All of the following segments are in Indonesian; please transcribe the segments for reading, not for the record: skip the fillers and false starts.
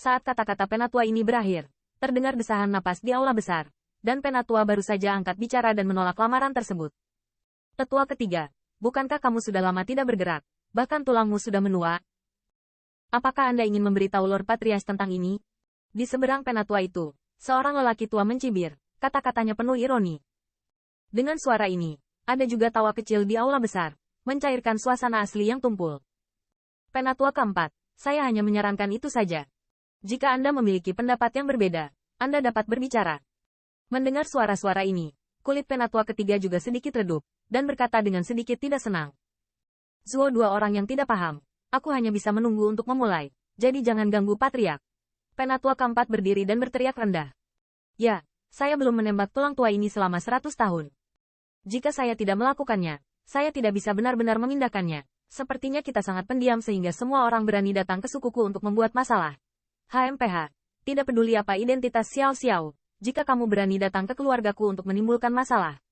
Saat kata-kata Penatua ini berakhir, terdengar desahan napas di aula besar, dan Penatua baru saja angkat bicara dan menolak lamaran tersebut. Tetua ketiga, bukankah kamu sudah lama tidak bergerak, bahkan tulangmu sudah menua? Apakah Anda ingin memberitahu Lord Patrias tentang ini? Di seberang Penatua itu, seorang lelaki tua mencibir, kata-katanya penuh ironi. Dengan suara ini, ada juga tawa kecil di aula besar, mencairkan suasana asli yang tumpul. Penatua keempat, saya hanya menyarankan itu saja. Jika Anda memiliki pendapat yang berbeda, Anda dapat berbicara. Mendengar suara-suara ini, kulit Penatua ketiga juga sedikit redup, dan berkata dengan sedikit tidak senang. Zuo, dua orang yang tidak paham. Aku hanya bisa menunggu untuk memulai, jadi jangan ganggu Patriark. Penatua keempat berdiri dan berteriak rendah. Ya, saya belum menembak tulang tua ini selama 100 tahun. Jika saya tidak melakukannya, saya tidak bisa benar-benar memindahkannya. Sepertinya kita sangat pendiam sehingga semua orang berani datang ke sukuku untuk membuat masalah. HMPH, tidak peduli apa identitas Xiao Xiao, jika kamu berani datang ke keluargaku untuk menimbulkan masalah,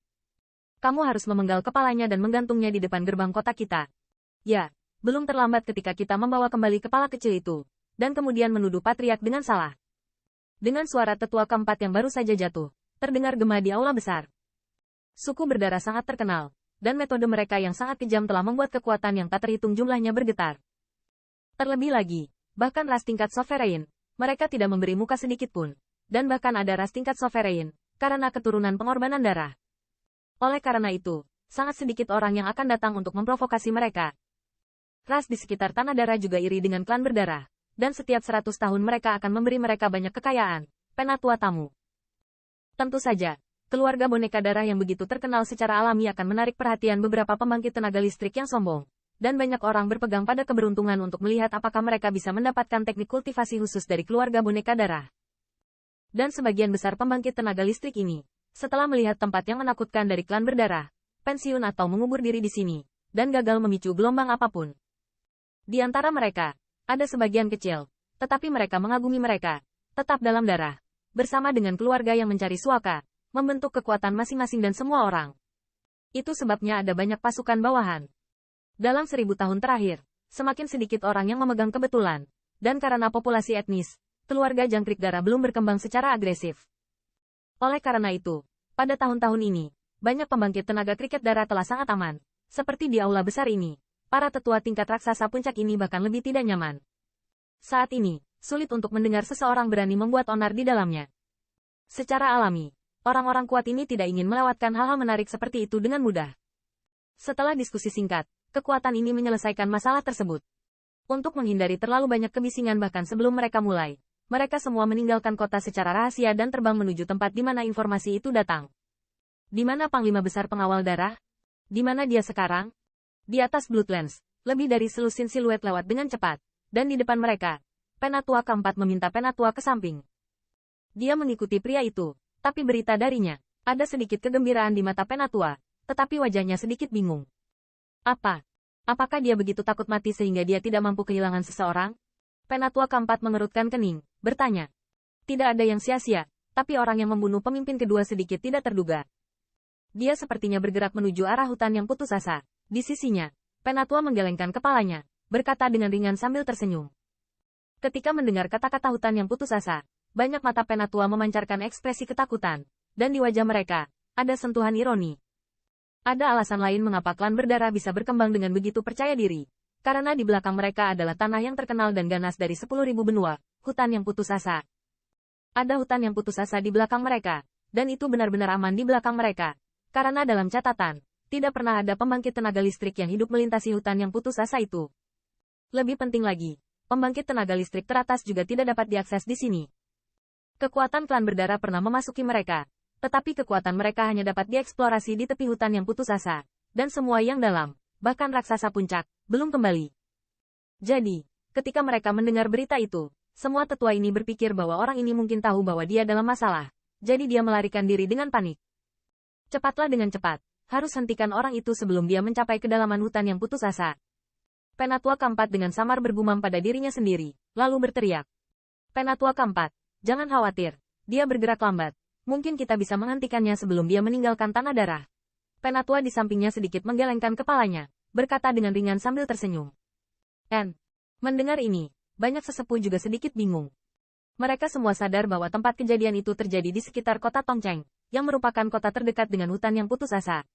kamu harus memenggal kepalanya dan menggantungnya di depan gerbang kota kita. Ya, belum terlambat ketika kita membawa kembali kepala kecil itu, dan kemudian menuduh Patriark dengan salah. Dengan suara tetua keempat yang baru saja jatuh, terdengar gema di aula besar. Suku berdarah sangat terkenal, dan metode mereka yang sangat kejam telah membuat kekuatan yang tak terhitung jumlahnya bergetar. Terlebih lagi, bahkan ras tingkat sovereign, mereka tidak memberi muka sedikit pun, dan bahkan ada ras tingkat sovereign, karena keturunan pengorbanan darah. Oleh karena itu, sangat sedikit orang yang akan datang untuk memprovokasi mereka. Ras di sekitar tanah darah juga iri dengan klan berdarah, dan setiap 100 tahun mereka akan memberi mereka banyak kekayaan, Penatua tamu. Tentu saja, keluarga boneka darah yang begitu terkenal secara alami akan menarik perhatian beberapa pembangkit tenaga listrik yang sombong, dan banyak orang berpegang pada keberuntungan untuk melihat apakah mereka bisa mendapatkan teknik kultivasi khusus dari keluarga boneka darah. Dan sebagian besar pembangkit tenaga listrik ini, setelah melihat tempat yang menakutkan dari klan berdarah, pensiun atau mengubur diri di sini, dan gagal memicu gelombang apapun. Di antara mereka, ada sebagian kecil, tetapi mereka mengagumi mereka, tetap dalam darah, bersama dengan keluarga yang mencari suaka, membentuk kekuatan masing-masing dan semua orang. Itu sebabnya ada banyak pasukan bawahan. Dalam 1000 tahun terakhir, semakin sedikit orang yang memegang kebetulan, dan karena populasi etnis, keluarga jangkrik darah belum berkembang secara agresif. Oleh karena itu, pada tahun-tahun ini, banyak pembangkit tenaga kriket darah telah sangat aman. Seperti di aula besar ini, para tetua tingkat raksasa puncak ini bahkan lebih tidak nyaman. Saat ini, sulit untuk mendengar seseorang berani membuat onar di dalamnya. Secara alami, orang-orang kuat ini tidak ingin melewatkan hal-hal menarik seperti itu dengan mudah. Setelah diskusi singkat, kekuatan ini menyelesaikan masalah tersebut. Untuk menghindari terlalu banyak kebisingan bahkan sebelum mereka mulai, mereka semua meninggalkan kota secara rahasia dan terbang menuju tempat di mana informasi itu datang. Di mana Panglima Besar Pengawal Darah? Di mana dia sekarang? Di atas Bloodlands, lebih dari selusin siluet lewat dengan cepat, dan di depan mereka, Penatua keempat meminta Penatua ke samping. Dia mengikuti pria itu, tapi berita darinya, ada sedikit kegembiraan di mata Penatua, tetapi wajahnya sedikit bingung. Apa? Apakah dia begitu takut mati sehingga dia tidak mampu kehilangan seseorang? Penatua keempat mengerutkan kening, bertanya. Tidak ada yang sia-sia, tapi orang yang membunuh pemimpin kedua sedikit tidak terduga. Dia sepertinya bergerak menuju arah hutan yang putus asa. Di sisinya, Penatua menggelengkan kepalanya, berkata dengan ringan sambil tersenyum. Ketika mendengar kata-kata hutan yang putus asa, banyak mata Penatua memancarkan ekspresi ketakutan, dan di wajah mereka, ada sentuhan ironi. Ada alasan lain mengapa klan berdarah bisa berkembang dengan begitu percaya diri. Karena di belakang mereka adalah tanah yang terkenal dan ganas dari 10.000 benua, hutan yang putus asa. Ada hutan yang putus asa di belakang mereka, dan itu benar-benar aman di belakang mereka. Karena dalam catatan, tidak pernah ada pembangkit tenaga listrik yang hidup melintasi hutan yang putus asa itu. Lebih penting lagi, pembangkit tenaga listrik teratas juga tidak dapat diakses di sini. Kekuatan klan berdarah pernah memasuki mereka, tetapi kekuatan mereka hanya dapat dieksplorasi di tepi hutan yang putus asa, dan semua yang dalam, bahkan raksasa puncak, belum kembali. Jadi, ketika mereka mendengar berita itu, semua tetua ini berpikir bahwa orang ini mungkin tahu bahwa dia dalam masalah, jadi dia melarikan diri dengan panik. Cepatlah dengan cepat, harus hentikan orang itu sebelum dia mencapai kedalaman hutan yang putus asa. Penatua keempat dengan samar bergumam pada dirinya sendiri, lalu berteriak. Penatua keempat, jangan khawatir, dia bergerak lambat. Mungkin kita bisa menghentikannya sebelum dia meninggalkan tanah darah. Penatua di sampingnya sedikit menggelengkan kepalanya, berkata dengan ringan sambil tersenyum. Mendengar ini, banyak sesepuh juga sedikit bingung. Mereka semua sadar bahwa tempat kejadian itu terjadi di sekitar kota Tongcheng, yang merupakan kota terdekat dengan hutan yang putus asa.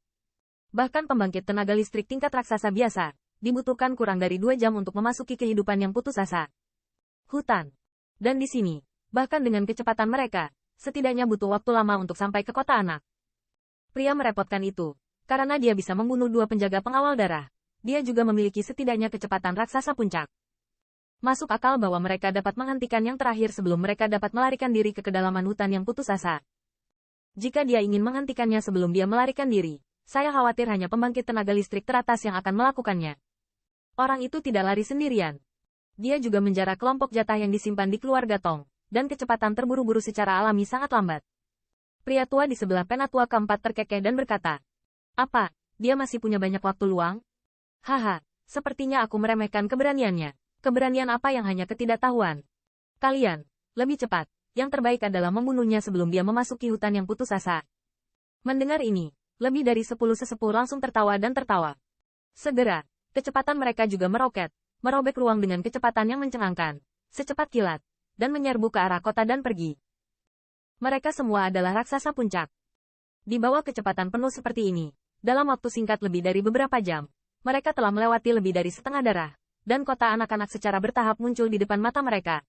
Bahkan pembangkit tenaga listrik tingkat raksasa biasa, dibutuhkan kurang dari 2 jam untuk memasuki kehidupan yang putus asa. Hutan. Dan di sini, bahkan dengan kecepatan mereka, setidaknya butuh waktu lama untuk sampai ke kota anak. Pria merepotkan itu, karena dia bisa membunuh 2 penjaga pengawal darah. Dia juga memiliki setidaknya kecepatan raksasa puncak. Masuk akal bahwa mereka dapat menghentikan yang terakhir sebelum mereka dapat melarikan diri ke kedalaman hutan yang putus asa. Jika dia ingin menghentikannya sebelum dia melarikan diri, saya khawatir hanya pembangkit tenaga listrik teratas yang akan melakukannya. Orang itu tidak lari sendirian. Dia juga menjara kelompok jatah yang disimpan di keluarga Tong, dan kecepatan terburu-buru secara alami sangat lambat. Pria tua di sebelah penatua keempat terkekeh dan berkata, "Apa, dia masih punya banyak waktu luang? Haha, sepertinya aku meremehkan keberaniannya. Keberanian apa yang hanya ketidaktahuan? Kalian, lebih cepat, yang terbaik adalah membunuhnya sebelum dia memasuki hutan yang putus asa." Mendengar ini, lebih dari 10 sesepuh langsung tertawa dan tertawa. Segera, kecepatan mereka juga meroket, merobek ruang dengan kecepatan yang mencengangkan, secepat kilat, dan menyerbu ke arah kota dan pergi. Mereka semua adalah raksasa puncak. Di bawah kecepatan penuh seperti ini, dalam waktu singkat lebih dari beberapa jam, mereka telah melewati lebih dari setengah darah, dan kota anak-anak secara bertahap muncul di depan mata mereka.